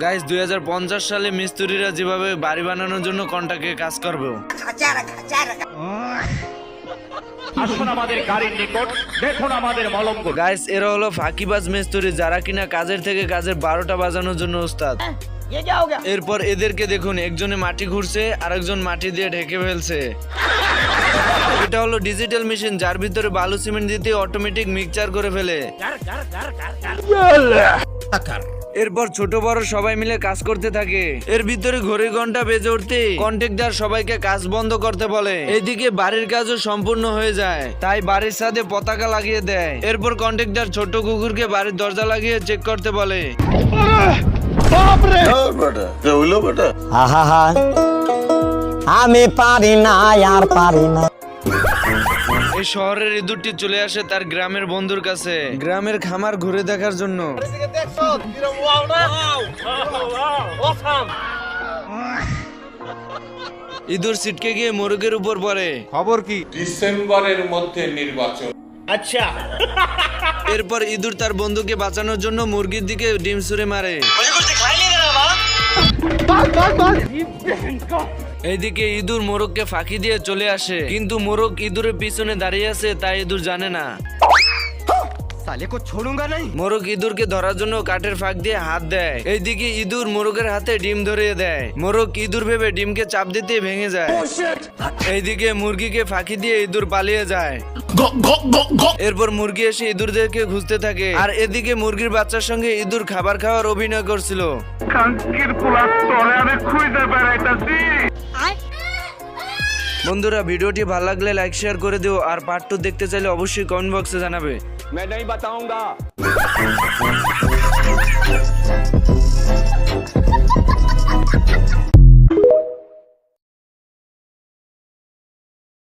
Guys 2050 সালে মিস্ত্রিরা যেভাবে বাড়ি বানানোর জন্য কন্ট্রাক্টে কাজ করবে, আসুন আমাদের গাড়ির নিকট, দেখুন আমাদের মলঙ্গ। গাইস এরা হলো ফাঁকিবাজ মিস্ত্রি, যারা কিনা কাজের থেকে কাজের 12টা বাজানোর জন্য উস্তাদ। এরপর এদেরকে দেখুন, একজনে মাটি ঘুরছে আর একজন মাটি দিয়ে ঢেকে ফেলছে। এটা হলো ডিজিটাল মেশিন, যার ভিতরে বালু সিমেন্ট দিতে অটোমেটিক মিক্সচার করে ফেলে। এরপর ছোট বড় সবাই মিলে কাজ করতে থাকে। এর ভিতরে ঘড়ির ঘন্টা বেজে উঠতে কন্ট্রাক্টর সবাইকে কাজ বন্ধ করতে বলে। এইদিকে বাড়ির কাজও সম্পূর্ণ হয়ে যায়, তাই বাড়ির ছাদে পতাকা লাগিয়ে দেয়। এরপর কন্ট্রাক্টর ছোট কুকুরকে বাড়ির দরজা লাগিয়ে চেক করতে বলে। আমি পারি না, আর পারি না। এই শহরের ইঁদুরটি চলে আসে তার গ্রামের বন্ধুর কাছে, গ্রামের খামার ঘুরে দেখার জন্য। ইঁদুর ছিটকে গিয়ে মোরগের উপর পড়ে। খবর কি? ডিসেম্বরের মধ্যে নির্বাচন। এরপর ইঁদুর তার বন্ধুকে বাঁচানোর জন্য মুরগির দিকে ডিম ছুঁড়ে মারে। এইদিকে ইঁদুর মোরগকে ফাঁকি দিয়ে চলে আসে, কিন্তু মোরগ ইঁদুরের পিছনে দাঁড়িয়ে আছে, তাই ইঁদুর জানে না। মোরগ ইঁদুরকে ধরার জন্য কাঠের ফাঁক দিয়ে হাত দেয়। এইদিকে ইঁদুর মোরগের হাতে ডিম ধরিয়ে দেয়। মোরগ ইঁদুর ভেবে ডিমকে চাপ দিতে ভেঙে যায়। এইদিকে মুরগিকে ফাঁকি দিয়ে ইঁদুর পালিয়ে যায়। এরপর মুরগি এসে ইঁদুরদেরকে খুঁজতে থাকে, আর এদিকে মুরগির বাচ্চার সঙ্গে ইঁদুর খাবার খাওয়ার অভিনয় করছিল। বন্ধুরা, ভিডিওটি ভালো লাগলে লাইক শেয়ার করে দিও, আর পার্ট 2 দেখতে চাইলে অবশ্যই কমেন্ট বক্সে জানাবে। मैं नहीं बताऊंगा।